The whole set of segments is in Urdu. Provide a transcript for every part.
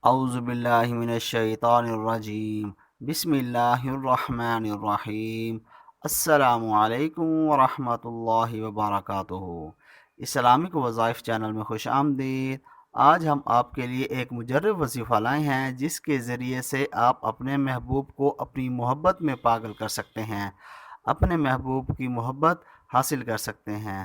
اعوذ باللہ من الشیطان الرجیم بسم اللہ الرحمن الرحیم۔ السلام علیکم ورحمۃ اللہ وبرکاتہ۔ اسلامک وظائف چینل میں خوش آمدید۔ آج ہم آپ کے لیے ایک مجرب وظیفہ لائے ہیں جس کے ذریعے سے آپ اپنے محبوب کو اپنی محبت میں پاگل کر سکتے ہیں، اپنے محبوب کی محبت حاصل کر سکتے ہیں۔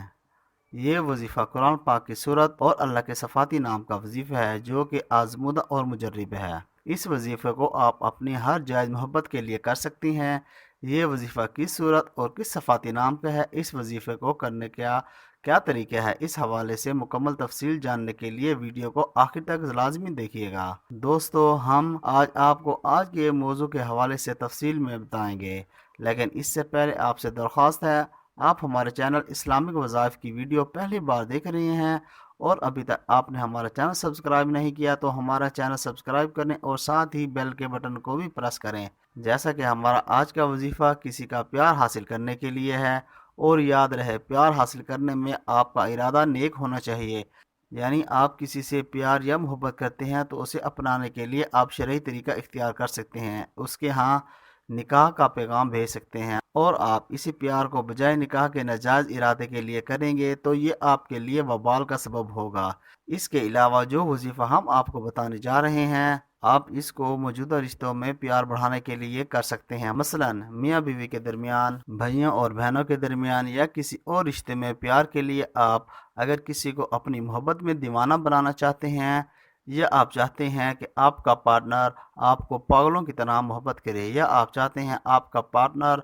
یہ وظیفہ قرآن پاک کی صورت اور اللہ کے صفاتی نام کا وظیفہ ہے جو کہ آزمودہ اور مجرب ہے۔ اس وظیفے کو آپ اپنی ہر جائز محبت کے لیے کر سکتی ہیں۔ یہ وظیفہ کس صورت اور کس صفاتی نام کا ہے، اس وظیفے کو کرنے کا کیا طریقہ ہے، اس حوالے سے مکمل تفصیل جاننے کے لیے ویڈیو کو آخر تک لازمی دیکھیے گا۔ دوستو، ہم آج آپ کو آج کے موضوع کے حوالے سے تفصیل میں بتائیں گے، لیکن اس سے پہلے آپ سے درخواست ہے، آپ ہمارے چینل اسلامک وظائف کی ویڈیو پہلی بار دیکھ رہے ہیں اور ابھی تک آپ نے ہمارا چینل سبسکرائب نہیں کیا تو ہمارا چینل سبسکرائب کریں اور ساتھ ہی بیل کے بٹن کو بھی پریس کریں۔ جیسا کہ ہمارا آج کا وظیفہ کسی کا پیار حاصل کرنے کے لیے ہے، اور یاد رہے پیار حاصل کرنے میں آپ کا ارادہ نیک ہونا چاہیے، یعنی آپ کسی سے پیار یا محبت کرتے ہیں تو اسے اپنانے کے لیے آپ شرعی طریقہ اختیار کر سکتے ہیں، اس کے ہاں نکاح کا پیغام بھیج سکتے ہیں، اور آپ اسی پیار کو بجائے نکاح کے ناجائز ارادے کے لیے کریں گے تو یہ آپ کے لیے وبال کا سبب ہوگا۔ اس کے علاوہ جو وظیفہ ہم آپ کو بتانے جا رہے ہیں، آپ اس کو موجودہ رشتوں میں پیار بڑھانے کے لیے کر سکتے ہیں، مثلا میاں بیوی کے درمیان، بھائیوں اور بہنوں کے درمیان، یا کسی اور رشتے میں پیار کے لیے آپ اگر کسی کو اپنی محبت میں دیوانہ بنانا چاہتے ہیں، یا آپ چاہتے ہیں کہ آپ کا پارٹنر آپ کو پاگلوں کی طرح محبت کرے، یا آپ چاہتے ہیں آپ کا پارٹنر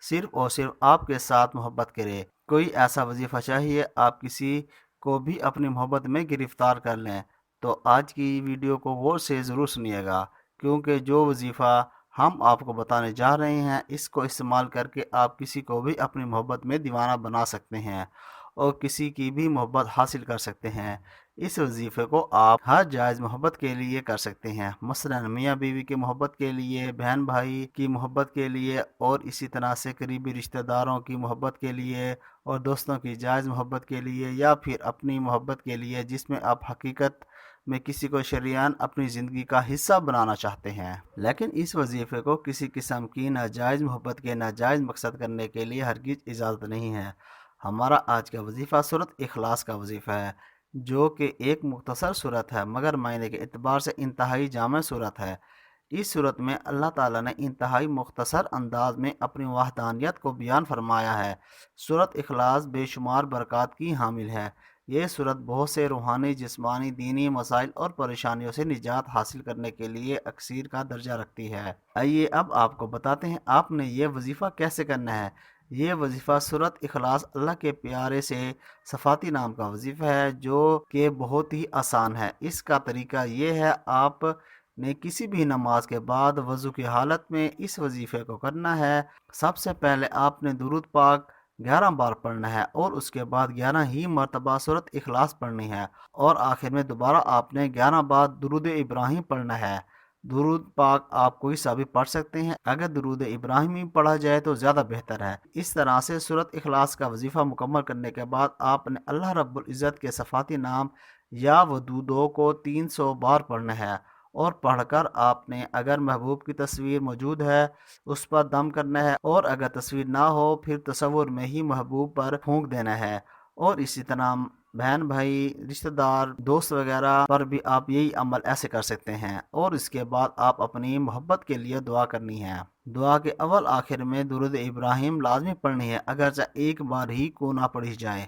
صرف اور صرف آپ کے ساتھ محبت کرے، کوئی ایسا وظیفہ چاہیے، آپ کسی کو بھی اپنی محبت میں گرفتار کر لیں، تو آج کی ویڈیو کو غور سے ضرور سنیے گا، کیونکہ جو وظیفہ ہم آپ کو بتانے جا رہے ہیں اس کو استعمال کر کے آپ کسی کو بھی اپنی محبت میں دیوانہ بنا سکتے ہیں اور کسی کی بھی محبت حاصل کر سکتے ہیں۔ اس وظیفے کو آپ ہر جائز محبت کے لیے کر سکتے ہیں، مثلا میاں بیوی کی محبت کے لیے، بہن بھائی کی محبت کے لیے، اور اسی طرح سے قریبی رشتہ داروں کی محبت کے لیے، اور دوستوں کی جائز محبت کے لیے، یا پھر اپنی محبت کے لیے جس میں آپ حقیقت میں کسی کو شریعاً اپنی زندگی کا حصہ بنانا چاہتے ہیں۔ لیکن اس وظیفے کو کسی قسم کی ناجائز محبت کے ناجائز مقصد کرنے کے لیے ہرگز اجازت نہیں ہے۔ ہمارا آج کا وظیفہ سورۃ اخلاص کا وظیفہ ہے، جو کہ ایک مختصر سورت ہے مگر معنی کے اعتبار سے انتہائی جامع سورت ہے۔ اس صورت میں اللہ تعالیٰ نے انتہائی مختصر انداز میں اپنی وحدانیت کو بیان فرمایا ہے۔ سورۃ اخلاص بے شمار برکات کی حامل ہے۔ یہ صورت بہت سے روحانی، جسمانی، دینی مسائل اور پریشانیوں سے نجات حاصل کرنے کے لیے اکثیر کا درجہ رکھتی ہے۔ آئیے اب آپ کو بتاتے ہیں آپ نے یہ وظیفہ کیسے کرنا ہے۔ یہ وظیفہ سورۃ اخلاص اللہ کے پیارے سے صفاتی نام کا وظیفہ ہے جو کہ بہت ہی آسان ہے۔ اس کا طریقہ یہ ہے، آپ نے کسی بھی نماز کے بعد وضو کی حالت میں اس وظیفے کو کرنا ہے۔ سب سے پہلے آپ نے درود پاک 11 بار پڑھنا ہے، اور اس کے بعد 11 ہی مرتبہ سورۃ اخلاص پڑھنی ہے، اور آخر میں دوبارہ آپ نے 11 بار درود ابراہیم پڑھنا ہے۔ درود پاک آپ کوئی سا بھی پڑھ سکتے ہیں، اگر درود ابراہیمی پڑھا جائے تو زیادہ بہتر ہے۔ اس طرح سے سورۃ اخلاص کا وظیفہ مکمل کرنے کے بعد آپ نے اللہ رب العزت کے صفاتی نام یا ودودوں کو 300 بار پڑھنا ہے، اور پڑھ کر آپ نے اگر محبوب کی تصویر موجود ہے اس پر دم کرنا ہے، اور اگر تصویر نہ ہو پھر تصور میں ہی محبوب پر پھونک دینا ہے، اور اسی طرح بہن بھائی، رشتہ دار، دوست وغیرہ پر بھی آپ یہی عمل ایسے کر سکتے ہیں، اور اس کے بعد آپ اپنی محبت کے لیے دعا کرنی ہے۔ دعا کے اول آخر میں درود ابراہیم لازمی پڑھنی ہے، اگرچہ ایک بار ہی کو نہ پڑھی جائے۔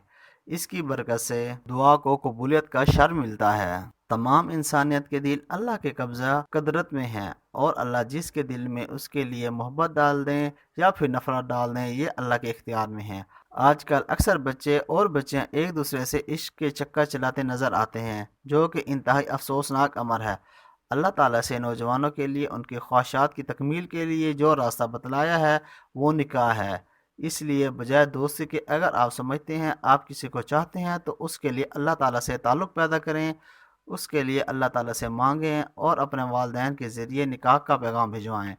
اس کی برکت سے دعا کو قبولیت کا شرط ملتا ہے۔ تمام انسانیت کے دل اللہ کے قبضہ قدرت میں ہیں، اور اللہ جس کے دل میں اس کے لیے محبت ڈال دیں یا پھر نفرت ڈال دیں، یہ اللہ کے اختیار میں ہیں۔ آج کل اکثر بچے اور بچیاں ایک دوسرے سے عشق کے چکر چلاتے نظر آتے ہیں، جو کہ انتہائی افسوسناک امر ہے۔ اللہ تعالیٰ سے نوجوانوں کے لیے ان کی خواہشات کی تکمیل کے لیے جو راستہ بتلایا ہے وہ نکاح ہے۔ اس لیے بجائے دوستی کے اگر آپ سمجھتے ہیں آپ کسی کو چاہتے ہیں تو اس کے لیے اللہ تعالیٰ سے تعلق پیدا کریں، اس کے لیے اللہ تعالیٰ سے مانگیں، اور اپنے والدین کے ذریعے نکاح کا پیغام بھجوائیں۔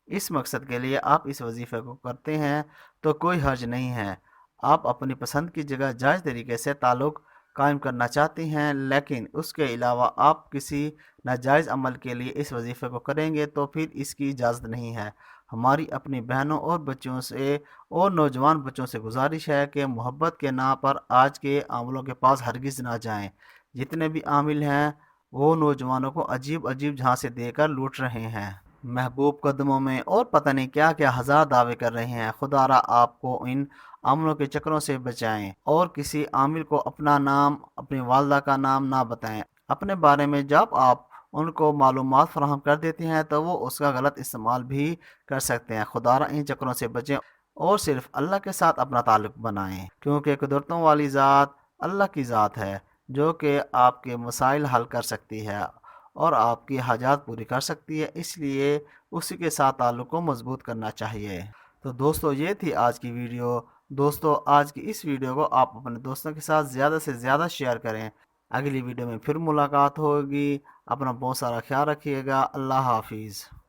اس مقصد کے لیے آپ اس وظیفے کو کرتے ہیں تو کوئی حرج نہیں ہے۔ آپ اپنی پسند کی جگہ جائز طریقے سے تعلق قائم کرنا چاہتی ہیں، لیکن اس کے علاوہ آپ کسی ناجائز عمل کے لیے اس وظیفے کو کریں گے تو پھر اس کی اجازت نہیں ہے۔ ہماری اپنی بہنوں اور بچوں سے اور نوجوان بچوں سے گزارش ہے کہ محبت کے نام پر آج کے عاملوں کے پاس ہرگز نہ جائیں۔ جتنے بھی عامل ہیں وہ نوجوانوں کو عجیب عجیب جھانسے دے کر لوٹ رہے ہیں، محبوب قدموں میں اور پتہ نہیں کیا کیا ہزار دعوے کر رہے ہیں۔ خدا را آپ کو ان عاملوں کے چکروں سے بچائیں، اور کسی عامل کو اپنا نام، اپنی والدہ کا نام نہ بتائیں اپنے بارے میں۔ جب آپ ان کو معلومات فراہم کر دیتے ہیں تو وہ اس کا غلط استعمال بھی کر سکتے ہیں۔ خدا را ان چکروں سے بچیں اور صرف اللہ کے ساتھ اپنا تعلق بنائیں، کیونکہ قدرتوں والی ذات اللہ کی ذات ہے جو کہ آپ کے مسائل حل کر سکتی ہے اور آپ کی حاجات پوری کر سکتی ہے، اس لیے اسی کے ساتھ تعلق کو مضبوط کرنا چاہیے۔ تو دوستو یہ تھی آج کی ویڈیو۔ دوستو آج کی اس ویڈیو کو آپ اپنے دوستوں کے ساتھ زیادہ سے زیادہ شیئر کریں۔ اگلی ویڈیو میں پھر ملاقات ہوگی۔ اپنا بہت سارا خیال رکھیے گا۔ اللہ حافظ۔